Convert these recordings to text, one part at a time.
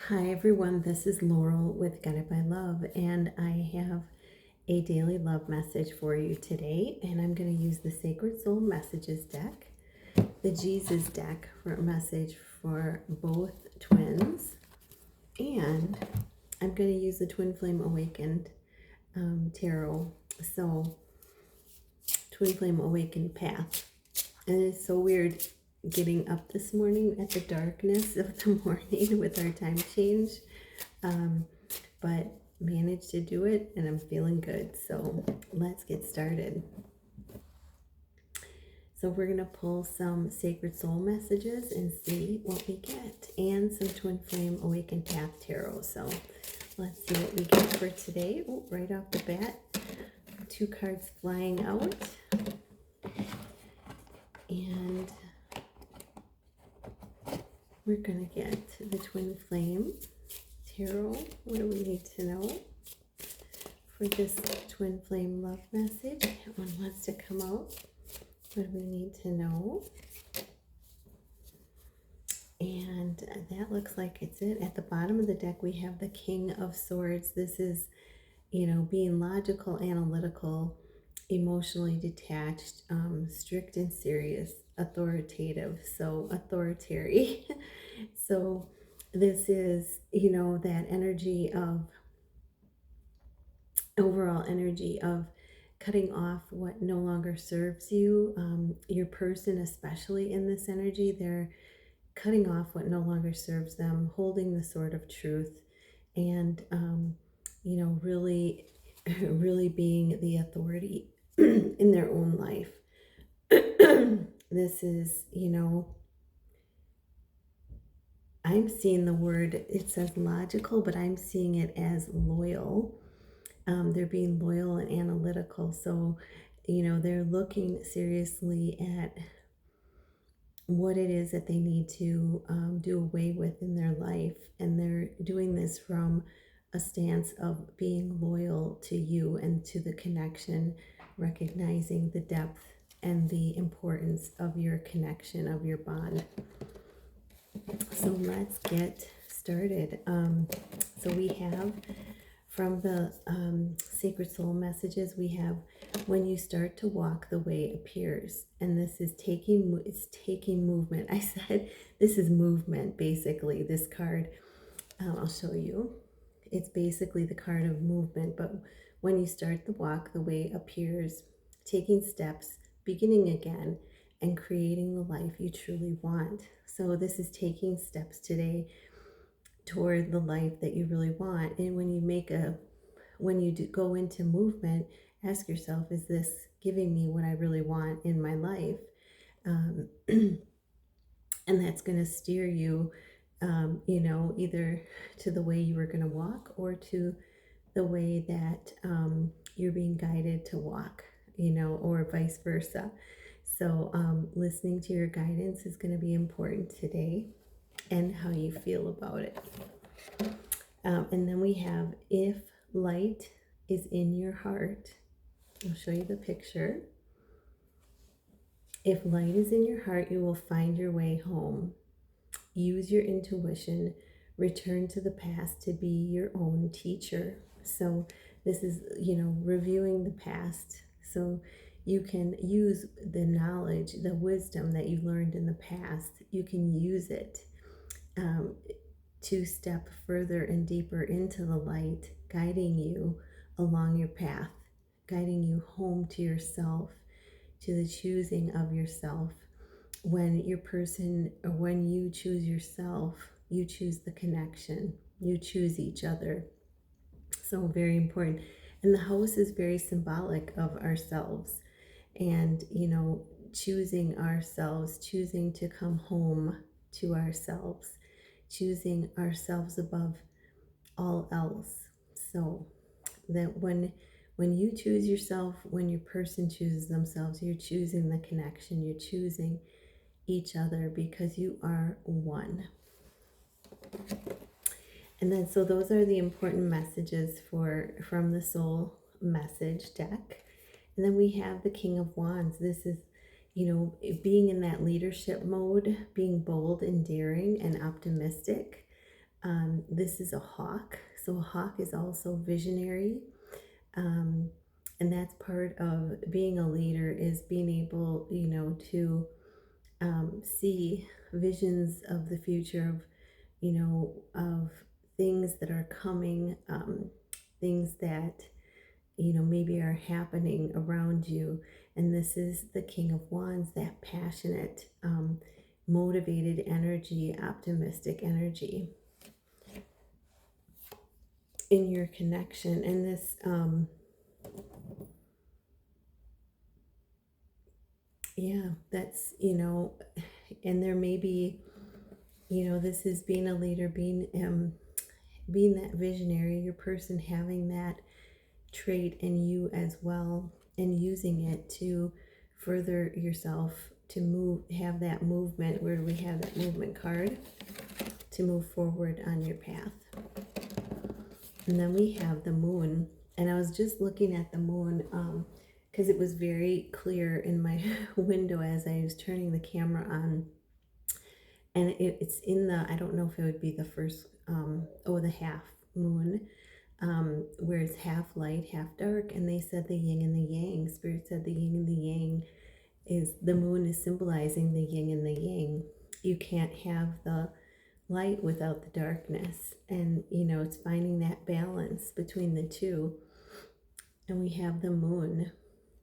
Hi everyone, this is Laurel with Guided by Love, and I have a daily love message for you today. And I'm going to use the Sacred Soul Messages deck, the Jesus deck for a message for both twins, and I'm going to use the Twinflame Awakened Tarot. So, Twinflame Awakened Path. And it's so weird getting up this morning at the darkness of the morning with our time change. But managed to do it and I'm feeling good. So let's get started. So we're going to pull some Sacred Soul messages and see what we get, and some Twin Flame Awakened Path Tarot. So let's see what we get for today. Oh, right off the bat, 2 cards flying out. And we're going to get the Twin Flame Tarot. What do we need to know for this Twin Flame love message? That one wants to come out. What do we need to know? And that looks like it's it. At the bottom of the deck, we have the King of Swords. This is, being logical, analytical, emotionally detached, strict and serious, authoritative, so authoritarian. So this is, that energy of, overall energy of cutting off what no longer serves you. Your person, especially in this energy, they're cutting off what no longer serves them, holding the sword of truth, and, really, really being the authority in their own life. This is, I'm seeing the word, it says logical, but I'm seeing it as loyal. They're being loyal and analytical. So, they're looking seriously at what it is that they need to do away with in their life. And they're doing this from a stance of being loyal to you and to the connection, recognizing the depth and the importance of your connection, of your bond. So let's get started. So we have, from the Sacred Soul messages, we have, when you start to walk, the way appears. And this is taking movement. I said this is movement, basically, this card. I'll show you. It's basically the card of movement. But when you start the walk, the way appears, taking steps, beginning again, and creating the life you truly want. So this is taking steps today toward the life that you really want. And when you go into movement, ask yourself, is this giving me what I really want in my life? And that's going to steer you, either to the way you were going to walk, or to the way that you're being guided to walk, or vice versa. So listening to your guidance is going to be important today, and how you feel about it. And then we have, if light is in your heart, I'll show you the picture. If light is in your heart, you will find your way home. Use your intuition. Return to the past to be your own teacher. So this is, reviewing the past. So you can use the knowledge, the wisdom that you learned in the past. You can use it to step further and deeper into the light, guiding you along your path, guiding you home to yourself, to the choosing of yourself. When when you choose yourself, you choose the connection, you choose each other. So very important. And the house is very symbolic of ourselves, and, choosing ourselves, choosing to come home to ourselves, choosing ourselves above all else. So that when you choose yourself, when your person chooses themselves, you're choosing the connection, you're choosing each other, because you are one. And then, so those are the important messages from the Soul Message deck. And then we have the King of Wands. This is, being in that leadership mode, being bold and daring and optimistic, This is a hawk. So a hawk is also visionary. Um, and that's part of being a leader, is being able, to see visions of the future, of things that are coming, things that, maybe are happening around you. And this is the King of Wands, that passionate, motivated energy, optimistic energy in your connection. And this, yeah, that's, and there may be, this is being a leader, being that visionary, your person having that trait in you as well, and using it to further yourself, to move, have that movement. Where do we have that movement card? To move forward on your path. And then we have the moon. And I was just looking at the moon, because it was very clear in my window as I was turning the camera on. And it's in the, I don't know if it would be the first, the half moon, where it's half light, half dark. And they said the yin and the yang. Spirit said the yin and the yang is, the moon is symbolizing the yin and the yang. You can't have the light without the darkness. And, it's finding that balance between the two. And we have the moon.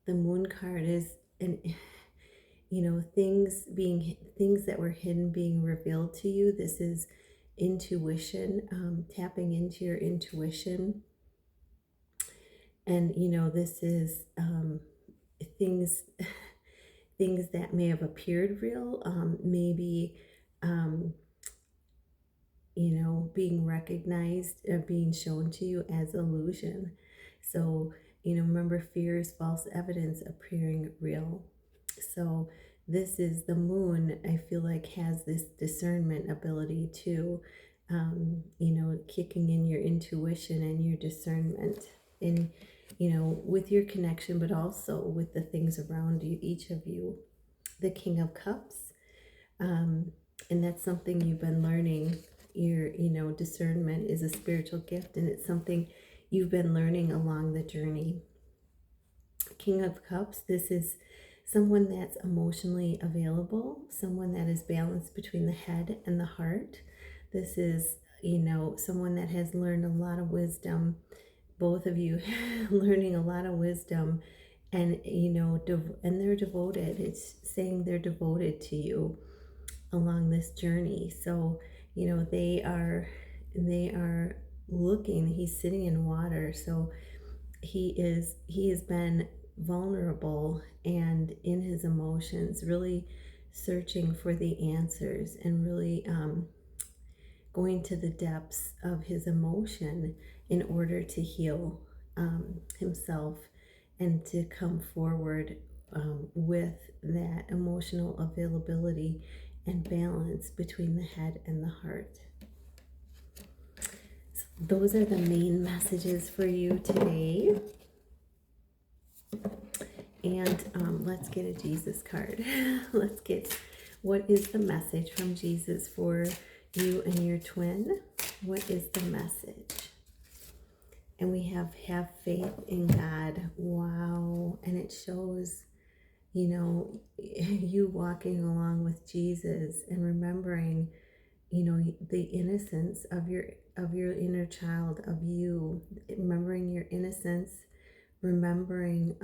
The moon card is things that were hidden being revealed to you. This is intuition, tapping into your intuition. And, this is things things that may have appeared real, maybe, being recognized or being shown to you as illusion. So, remember, fear is false evidence appearing real. So this is the moon, I feel like, has this discernment ability to, kicking in your intuition and your discernment in, with your connection, but also with the things around you, each of you. The King of Cups, and that's something you've been learning. Your, discernment is a spiritual gift, and it's something you've been learning along the journey. King of Cups, this is someone that's emotionally available, someone that is balanced between the head and the heart. This is, someone that has learned a lot of wisdom, both of you learning a lot of wisdom, and, and they're devoted. It's saying they're devoted to you along this journey. So, they are looking, he's sitting in water. So he has been vulnerable and in his emotions, really searching for the answers, and really going to the depths of his emotion in order to heal himself and to come forward with that emotional availability and balance between the head and the heart. So those are the main messages for you today. And let's get a Jesus card. Let's get, what is the message from Jesus for you and your twin? What is the message? And we have faith in God. Wow. And it shows, you walking along with Jesus and remembering, the innocence of your inner child, of you, remembering your innocence, remembering,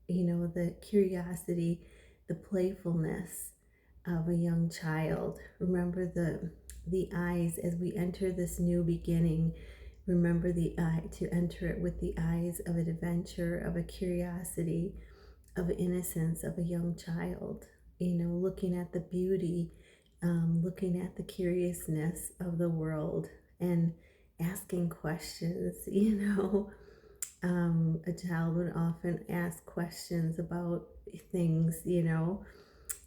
the curiosity, the playfulness of a young child. Remember the eyes as we enter this new beginning. Remember the eye, to enter it with the eyes of an adventure, of a curiosity, of innocence of a young child. Looking at the beauty, looking at the curiousness of the world, and asking questions. A child would often ask questions about things,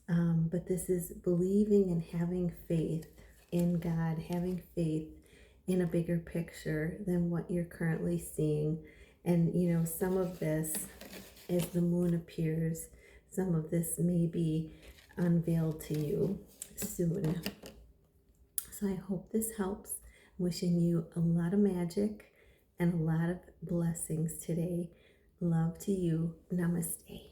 but this is believing and having faith in God, having faith in a bigger picture than what you're currently seeing. And, some of this, as the moon appears, some of this may be unveiled to you soon. So I hope this helps. Wishing you a lot of magic and a lot of blessings today. Love to you. Namaste.